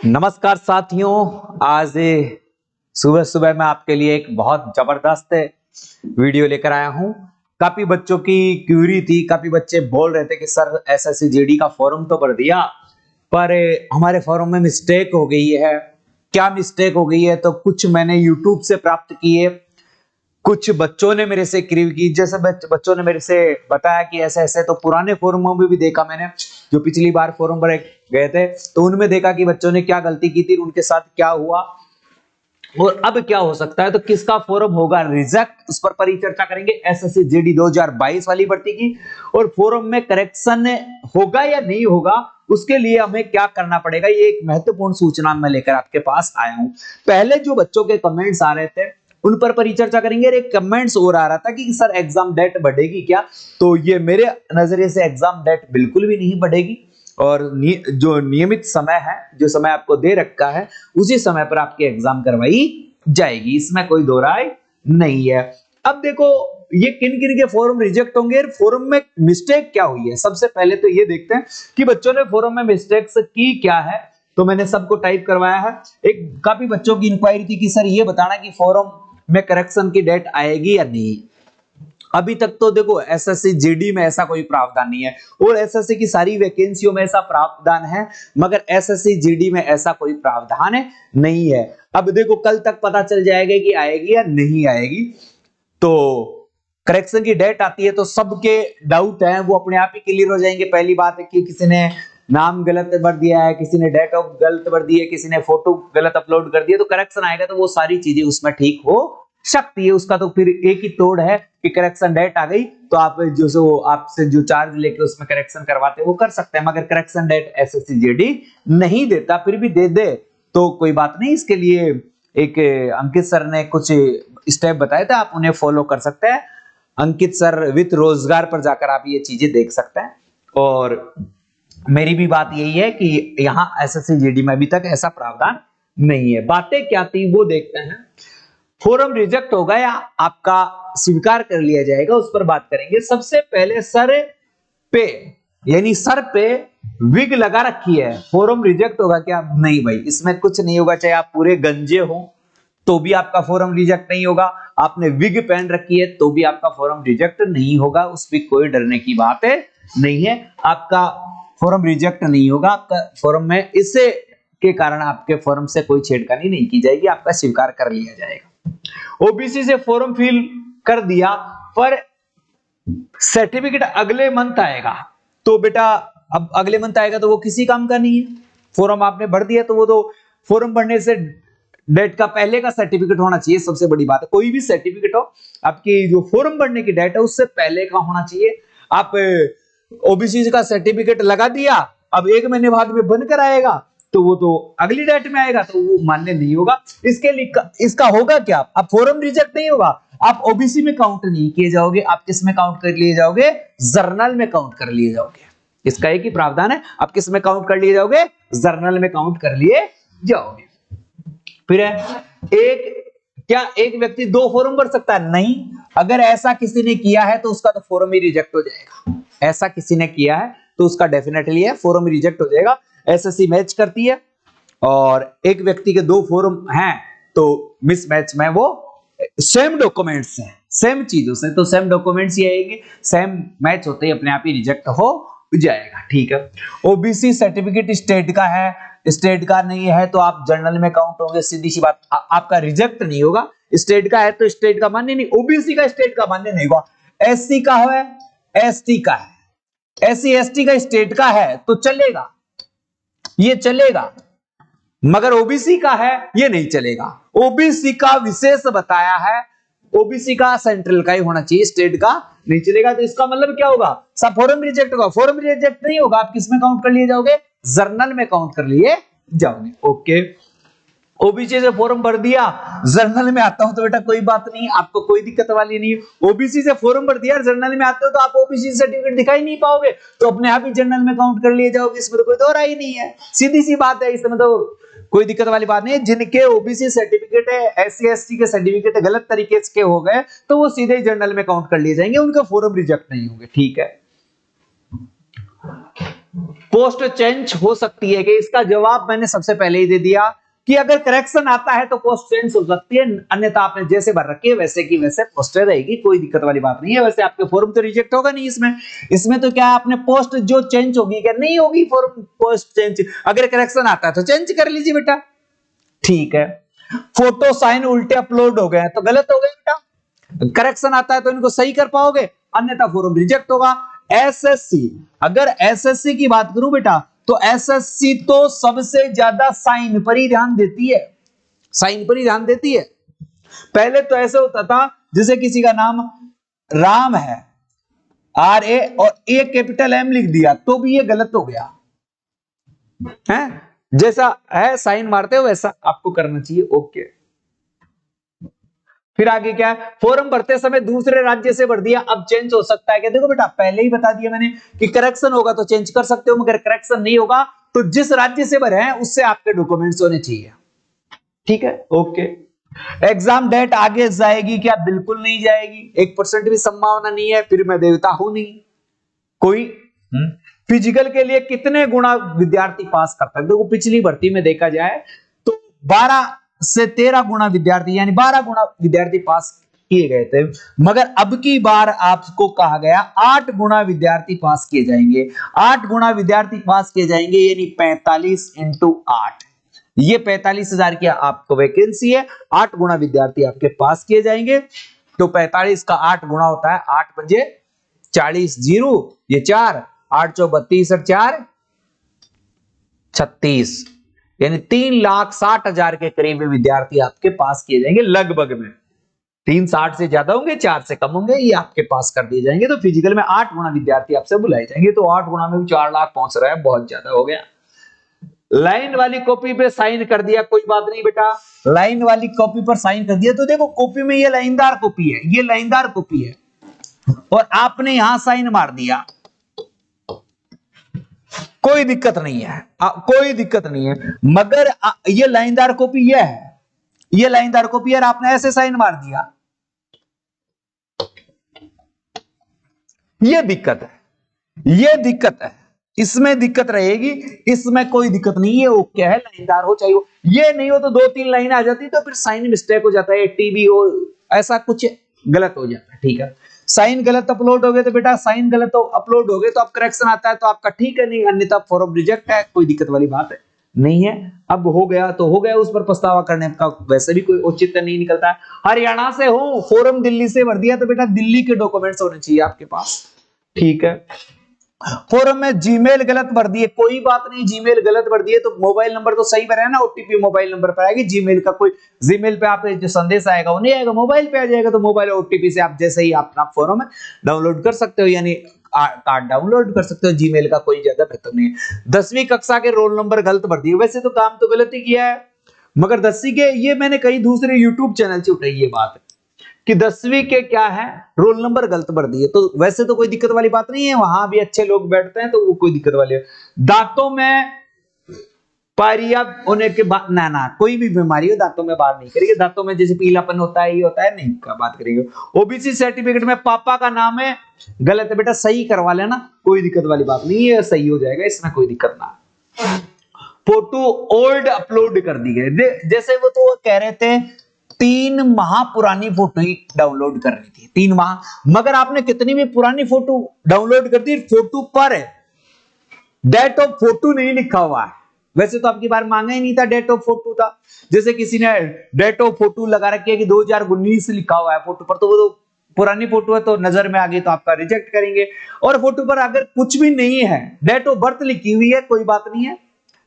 नमस्कार साथियों, आज सुबह सुबह मैं आपके लिए एक बहुत जबरदस्त वीडियो लेकर आया हूं। काफी बच्चों की क्यूरी थी, काफी बच्चे बोल रहे थे कि सर एसएससी जीडी का फॉर्म तो भर दिया पर हमारे फॉर्म में मिस्टेक हो गई है। क्या मिस्टेक हो गई है? तो कुछ मैंने यूट्यूब से प्राप्त किए, कुछ बच्चों ने मेरे से क्रिव की, जैसे बच्चों ने मेरे से बताया कि ऐसे ऐसे। तो पुराने फोरमों में भी देखा मैंने, जो पिछली बार फोरम पर गए थे तो उनमें देखा कि बच्चों ने क्या गलती की थी, उनके साथ क्या हुआ और अब क्या हो सकता है। तो किसका फोरम होगा रिजेक्ट, उस पर परिचर्चा करेंगे। एसएससी जीडी 2022 वाली भर्ती की, और फोरम में करेक्शन होगा या नहीं होगा, उसके लिए हमें क्या करना पड़ेगा, ये एक महत्वपूर्ण सूचना मैं लेकर आपके पास आया हूं। पहले जो बच्चों के कमेंट्स आ रहे थे उन पर परिचर्चा करेंगे। एक कमेंट्स और आ रहा था कि सर एग्जाम डेट बढ़ेगी क्या? तो ये मेरे नजरिए से एग्जाम डेट बिल्कुल भी नहीं बढ़ेगी, और जो नियमित समय है, जो समय आपको दे रखा है, उसी समय पर आपकी एग्जाम करवाई जाएगी, इसमें कोई दो राय नहीं है। अब देखो ये किन किन के फॉर्म रिजेक्ट होंगे, फॉर्म में मिस्टेक क्या हुई है। सबसे पहले तो ये देखते हैं कि बच्चों ने फॉर्म में मिस्टेक्स की क्या है। तो मैंने सबको टाइप करवाया है। एक काफी बच्चों की इंक्वायरी थी कि सर ये बताना कि फॉर्म में करेक्शन की डेट आएगी या नहीं। अभी तक तो देखो एसएससी जीडी में ऐसा कोई प्रावधान नहीं है, और एसएससी की सारी वैकेंसियों में ऐसा प्रावधान है, मगर एसएससी जीडी में ऐसा कोई प्रावधान नहीं है। अब देखो कल तक पता चल जाएगा कि आएगी या नहीं आएगी। तो करेक्शन की डेट आती है तो सबके डाउट हैं वो अपने आप ही क्लियर हो जाएंगे। पहली बात है कि किसी ने नाम गलत भर दिया है, किसी ने डेट ऑफ गलत भर दी है, किसी ने फोटो गलत अपलोड कर दिया, तो करेक्शन आएगा तो वो सारी चीजें उसमें ठीक हो सकती है। उसका तो फिर एक ही तोड़ है कि करेक्शन डेट आ गई तो आप जो आपसे जो चार्ज लेके उसमें करेक्शन करवाते हैं वो कर सकते हैं, मगर करेक्शन डेट एसएससी जीडी नहीं देता। फिर भी दे दे तो कोई बात नहीं, इसके लिए एक अंकित सर ने कुछ स्टेप बताए थे, आप उन्हें फॉलो कर सकते हैं। अंकित सर विथ रोजगार पर जाकर आप ये चीजें देख सकते हैं। और मेरी भी बात यही है कि यहाँ एसएससी जीडी में अभी तक ऐसा प्रावधान नहीं है। बातें क्या थी वो देखते हैं। फॉर्म रिजेक्ट होगा या आपका स्वीकार कर लिया जाएगा, उस पर बात करेंगे। सबसे पहले सर पे, यानी सर पे विग लगा रखी है, फॉर्म रिजेक्ट होगा क्या? नहीं भाई, इसमें कुछ नहीं होगा। चाहे आप पूरे गंजे हो तो भी आपका फॉर्म रिजेक्ट नहीं होगा, आपने विग पहन रखी है तो भी आपका फॉर्म रिजेक्ट नहीं होगा। उसमें कोई डरने की बात नहीं है, आपका फॉर्म रिजेक्ट नहीं होगा। आपका फॉर्म में इससे के कारण आपके फॉर्म से कोई छेड़खानी नहीं की जाएगी, आपका स्वीकार कर लिया जाएगा। ओबीसी से फॉर्म फिल कर दिया पर सर्टिफिकेट अगले मंथ आएगा, तो बेटा अब अगले मंथ आएगा तो वो किसी काम का नहीं है। फॉर्म आपने भर दिया तो वो तो फॉर्म भरने से डेट का पहले का सर्टिफिकेट होना चाहिए। सबसे बड़ी बात है, कोई भी सर्टिफिकेट हो, आपकी जो फॉर्म भरने की डेट है उससे पहले का होना चाहिए। आप ओबीसी का सर्टिफिकेट लगा दिया, अब एक महीने बाद में बनकर आएगा तो वो तो अगली डेट में आएगा, तो वो मान्य नहीं होगा। इसके लिए इसका होगा क्या? आप फॉर्म रिजेक्ट नहीं होगा, आप ओबीसी में काउंट नहीं किए जाओगे, आप किस में काउंट कर लिए जाओगे? जर्नल में काउंट कर लिए जाओगे। इसका एक ही प्रावधान है, आप किस में काउंट कर लिए जाओगे? जर्नल में काउंट कर लिए जाओगे। फिर एक व्यक्ति दो फॉर्म भर सकता है? नहीं। अगर ऐसा किसी ने किया है तो उसका तो फॉर्म ही रिजेक्ट हो जाएगा। ऐसा किसी ने किया है तो उसका डेफिनेटली है फॉर्म रिजेक्ट हो जाएगा। एसएससी मैच करती है, और एक व्यक्ति के दो फॉर्म हैं तो मिसमैच में वो सेम डॉक्यूमेंट्स हैं, सेम चीजों से, तो सेम डॉक्यूमेंट्स ही आएंगे, सेम मैच होते ही अपने आप ही रिजेक्ट हो जाएगा। ठीक है। ओबीसी सर्टिफिकेट स्टेट का है, स्टेट का नहीं है तो आप जर्नल में काउंट होंगे, सीधी सी बात, आपका रिजेक्ट नहीं होगा। स्टेट का है तो स्टेट का मान्य नहीं, ओबीसी का स्टेट का मान्य नहीं होगा। एससी का है, एसटी का है, एससी एसटी का स्टेट का है तो चलेगा, ये चलेगा, मगर ओबीसी का है ये नहीं चलेगा। ओबीसी का विशेष बताया है, ओबीसी का सेंट्रल का ही होना चाहिए, स्टेट का नहीं चलेगा। तो इसका मतलब क्या होगा? सब फॉर्म रिजेक्ट होगा। फॉर्म रिजेक्ट नहीं होगा, आप किस में काउंट कर लिए जाओगे? जर्नल में काउंट कर लिए जाओगे। ओके। ओबीसी से फॉर्म भर दिया, जर्नल में आता हूं तो बेटा कोई बात नहीं, आपको कोई दिक्कत वाली नहीं है। ओबीसी से फॉर्म भर दिया, जर्नल में आते हो तो आप ओबीसी सर्टिफिकेट दिखाई नहीं पाओगे, तो अपने आप ही जर्नल में काउंट कर लिए जाओगे। इसमें तो कोई दो राय नहीं है, सीधी सी बात है। इसमें तो कोई दिक्कत वाली बात नहीं है। जिनके ओबीसी सर्टिफिकेट है, एससी एसटी के सर्टिफिकेट गलत तरीके से हो गए तो वो सीधे ही जनरल में काउंट कर लिए जाएंगे, उनका फॉर्म रिजेक्ट नहीं होंगे। ठीक है। पोस्ट चेंज हो सकती है कि इसका जवाब मैंने सबसे पहले ही दे दिया कि अगर करेक्शन आता है तो पोस्ट चेंज हो सकती है, अन्यथा आपने जैसे भर रखी है वैसे की वैसे पोस्ट रहेगी, कोई दिक्कत वाली बात नहीं है। वैसे आपके फॉर्म तो रिजेक्ट होगा नहीं इसमें तो क्या है, आपने पोस्ट जो चेंज होगी क्या नहीं होगी, फॉर्म पोस्ट चेंज, अगर करेक्शन आता है तो चेंज कर लीजिए बेटा। ठीक है। फोटो साइन उल्टे अपलोड हो गए तो गलत हो गए बेटा, करेक्शन आता है तो इनको सही कर पाओगे, अन्यथा फॉर्म रिजेक्ट होगा। एसएससी, अगर एसएससी की बात करूं बेटा तो एसएससी तो सबसे ज्यादा साइन पर ही ध्यान देती है, साइन पर ही ध्यान देती है। पहले तो ऐसे होता था जैसे किसी का नाम राम है, आर ए और ए कैपिटल एम लिख दिया तो भी ये गलत हो गया है, जैसा है साइन मारते हो वैसा आपको करना चाहिए। ओके। फिर आगे क्या है, फॉर्म भरते समय दूसरे राज्य से भर दिया, अब चेंज हो सकता है क्या? देखो बेटा पहले ही बता दिया मैंने कि करेक्शन होगा तो चेंज कर सकते हो, मगर करेक्शन नहीं होगा तो जिस राज्य से भरे हैं उससे आपके डॉक्यूमेंट्स होने चाहिए। ठीक है। ओके। एग्जाम डेट आगे जाएगी क्या? बिल्कुल नहीं जाएगी, 1% भी संभावना नहीं है, फिर मैं देवता हूं नहीं कोई। फिजिकल के लिए कितने गुना विद्यार्थी पास करता है? देखो पिछली भर्ती में देखा जाए तो 12 से 13 गुना विद्यार्थी यानी 12 गुना विद्यार्थी पास किए गए थे, मगर अब की बार आपको कहा गया 8 गुना विद्यार्थी पास किए जाएंगे। 8 गुना विद्यार्थी पास किए जाएंगे यानी 45 × 8, ये 45,000 की आपको वैकेंसी है, 8 गुना विद्यार्थी आपके पास किए जाएंगे। तो 45 का 8 गुना होता है 8 पंजे 40, 0 ये 4, 8 चौ 32 और 4 36, यानी 3,60,000 के करीब विद्यार्थी आपके पास किए जाएंगे लगभग में। 360 से ज्यादा होंगे, 4 से कम होंगे, ये आपके पास कर दिए जाएंगे। तो फिजिकल में 8 गुना विद्यार्थी आपसे बुलाए जाएंगे, तो 8 गुना में भी 4 लाख पहुंच रहा है, बहुत ज्यादा हो गया। लाइन वाली कॉपी पे साइन कर दिया, कोई बात नहीं बेटा, लाइन वाली कॉपी पर साइन कर दिया तो देखो कॉपी में ये लाइनदार कॉपी है, ये लाइनदार कॉपी है और आपने यहां साइन मार दिया, कोई दिक्कत नहीं है, कोई दिक्कत नहीं है। मगर ये लाइनदार कॉपी ये है, ये लाइनदार कॉपी है, आपने ऐसे साइन मार दिया, ये दिक्कत है, ये दिक्कत है, इसमें दिक्कत रहेगी, इसमें कोई दिक्कत नहीं है। ओके है, लाइनदार हो चाहे हो, ये नहीं हो तो 2-3 लाइन आ जाती तो फिर साइन मिस्टेक हो जाता है, टीबी हो, ऐसा कुछ गलत हो जाता है। ठीक है। साइन गलत अपलोड हो गए तो बेटा साइन गलत तो अपलोड हो गए तो अब करेक्शन आता है तो आपका ठीक है, नहीं अन्यथा फॉर्म रिजेक्ट है, कोई दिक्कत वाली बात है नहीं है। अब हो गया तो हो गया, उस पर पछतावा करने का वैसे भी कोई औचित्य नहीं निकलता है। हरियाणा से हो, फॉर्म दिल्ली से भर दिया तो बेटा दिल्ली के डॉक्यूमेंट्स होने चाहिए आपके पास। ठीक है। फॉर्म में जीमेल गलत भर दिए, कोई बात नहीं, जीमेल गलत भर दिए तो मोबाइल नंबर तो सही भरा है ना, ओटीपी मोबाइल नंबर पर आएगी, जीमेल का कोई जीमेल पे आप जो संदेश आएगा वो नहीं आएगा, मोबाइल पे आ जाएगा। तो मोबाइल ओटीपी से आप जैसे ही अपना फॉर्म डाउनलोड कर सकते हो, यानी कार्ड डाउनलोड कर सकते हो, जीमेल का कोई ज्यादा महत्व नहीं है। 10वीं कक्षा के रोल नंबर गलत भर दिए, वैसे तो काम तो गलत ही किया है, मगर 10वीं के, ये मैंने कई दूसरे यूट्यूब चैनल से उठाई ये बात कि 10वीं के क्या है रोल नंबर गलत भर दिए, तो वैसे तो कोई दिक्कत वाली बात नहीं है, वहां भी अच्छे लोग बैठते हैं तो वो कोई दिक्कत वाली है। दांतों में पायरिया होने के बाद ना कोई भी बीमारी हो दांतों में बात नहीं करेंगे, दांतों में जैसे पीलापन होता है ये होता है नहीं का बात करेंगे। ओबीसी सर्टिफिकेट में पापा का नाम है गलत है बेटा, सही करवा लेना, कोई दिक्कत वाली बात नहीं है, सही हो जाएगा, इसमें कोई दिक्कत ना। फोटो ओल्ड अपलोड कर दी गई, जैसे वो तो कह रहे थे 3 माह पुरानी फोटो ही डाउनलोड करनी थी, 3 माह, मगर आपने कितनी भी पुरानी फोटो डाउनलोड कर दी, फोटो पर डेट ऑफ फोटो नहीं लिखा हुआ है। वैसे तो आपकी बार मांगा ही नहीं था, डेट ऑफ फोटो था, जैसे किसी ने डेट ऑफ फोटो लगा रखी है कि 2019 लिखा हुआ है फोटो पर, तो वो तो पुरानी फोटो है तो नजर में आ गई तो आपका रिजेक्ट करेंगे। और फोटो पर अगर कुछ भी नहीं है, डेट ऑफ बर्थ लिखी हुई है कोई बात नहीं है,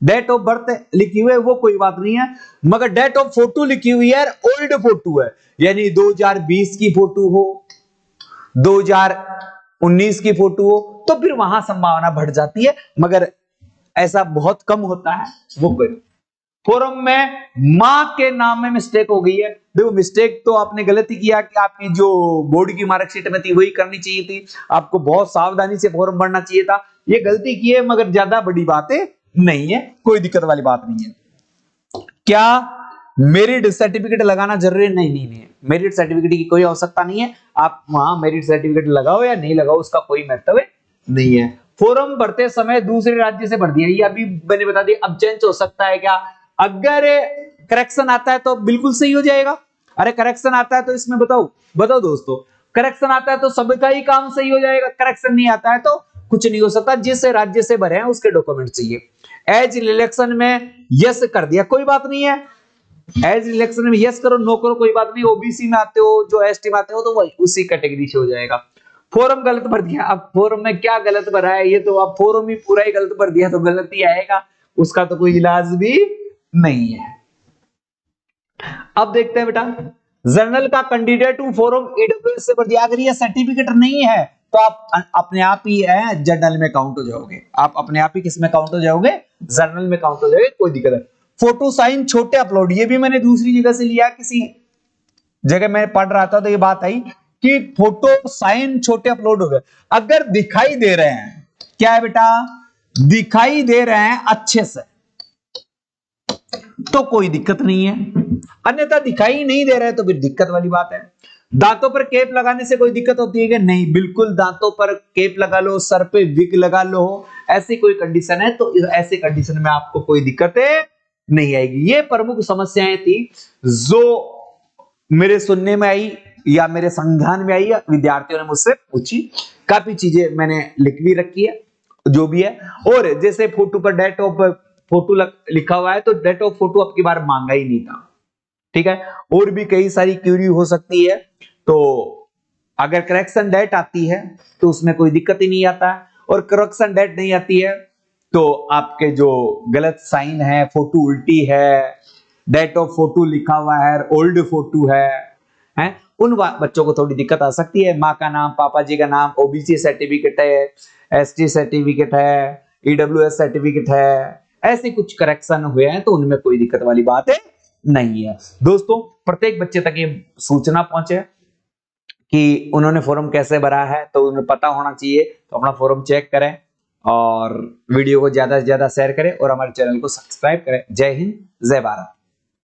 डेट ऑफ बर्थ लिखी हुई है वो कोई बात नहीं है, मगर डेट ऑफ फोटो लिखी हुई है ओल्ड फोटो है, यानी 2020 की फोटो हो, 2019 की फोटो हो, तो फिर वहां संभावना बढ़ जाती है, मगर ऐसा बहुत कम होता है। वो कोई फॉर्म में मां के नाम में मिस्टेक हो गई है, देखो मिस्टेक तो आपने गलत ही किया कि आपकी जो बोर्ड की मार्कशीट में थी वही करनी चाहिए थी, आपको बहुत सावधानी से फॉर्म भरना चाहिए था, ये गलती की है, मगर ज्यादा बड़ी बातें नहीं है, कोई दिक्कत वाली बात नहीं है। क्या मेरिट सर्टिफिकेट लगाना जरूरी? नहीं नहीं नहीं, मेरिट सर्टिफिकेट की कोई आवश्यकता नहीं है। आप वहां मेरिट सर्टिफिकेट लगाओ या नहीं लगाओ, उसका कोई महत्व नहीं है। फॉर्म भरते समय दूसरे राज्य से भर दिया, ये अभी मैंने बता दिया। अब चेंज हो सकता है क्या? अगर करेक्शन आता है तो बिल्कुल सही हो जाएगा। अरे करेक्शन आता है तो इसमें बताओ दोस्तों, करेक्शन आता है तो सबका ही काम सही हो जाएगा, करेक्शन नहीं आता है तो कुछ नहीं हो सकता। जिस राज्य से भरे हैं उसके डॉक्यूमेंट चाहिए। एज इलेक्शन में यस कर दिया, कोई बात नहीं है। एज इलेक्शन में यस करो, नो करो, कोई बात नहीं। ओबीसी में आते हो, जो एसटी में आते हो, तो वही उसी कैटेगरी से हो जाएगा। फॉर्म गलत भर दिया, अब फॉर्म में क्या गलत भरा है? ये तो अब फॉर्म ही पूरा ही गलत भर दिया तो गलत ही आएगा, उसका तो कोई इलाज भी नहीं है। अब देखते हैं बेटा, जनरल का कैंडिडेट हूं, फॉर्म ईडब्ल्यूएस से भर दिया। अगर ये सर्टिफिकेट नहीं है तो आप अपने आप ही जनरल में काउंट हो जाओगे। आप अपने आप ही किस में काउंट हो जाओगे? जनरल में काउंट हो जाओगे, कोई दिक्कत नहीं। फोटो साइन छोटे अपलोड, ये भी मैंने दूसरी जगह से लिया, किसी जगह मैं पढ़ रहा था तो ये बात आई कि फोटो साइन छोटे अपलोड हो गए। अगर दिखाई दे रहे हैं, क्या है बेटा? दिखाई दे रहे हैं अच्छे से तो कोई दिक्कत नहीं है, अन्यथा दिखाई नहीं दे रहे तो फिर दिक्कत वाली बात है। दांतों पर केप लगाने से कोई दिक्कत होती है कि नहीं? बिल्कुल, दांतों पर केप लगा लो, सर पे विग लगा लो, ऐसी कोई कंडीशन है तो ऐसे कंडीशन में आपको कोई दिक्कत नहीं आएगी। ये प्रमुख समस्याएं थी जो मेरे सुनने में आई या मेरे संज्ञान में आई, विद्यार्थियों ने मुझसे पूछी। काफी चीजें मैंने लिख भी रखी है जो भी है। और जैसे फोटो पर डेट ऑफ फोटो लिखा हुआ है तो डेट ऑफ फोटो अब की बार मांगा ही नहीं था, ठीक है। और भी कई सारी क्यूरी हो सकती है, तो अगर करेक्शन डेट आती है तो उसमें कोई दिक्कत ही नहीं आता है, और करेक्शन डेट नहीं आती है तो आपके जो गलत साइन है, फोटो उल्टी है, डेट ऑफ फोटो लिखा हुआ है, ओल्ड फोटो है, उन बच्चों को थोड़ी दिक्कत आ सकती है। माँ का नाम, पापा जी का नाम, ओबीसी सर्टिफिकेट है, एसटी सर्टिफिकेट है, ईडब्ल्यूएस सर्टिफिकेट है, ऐसे कुछ करेक्शन हुए हैं तो उनमें कोई दिक्कत वाली बात नहीं है। दोस्तों, प्रत्येक बच्चे तक ये सूचना पहुंचे कि उन्होंने फॉर्म कैसे भरा है, तो उन्हें पता होना चाहिए। तो अपना फॉर्म चेक करें और वीडियो को ज्यादा से ज्यादा शेयर करें और हमारे चैनल को सब्सक्राइब करें। जय हिंद, जय भारत।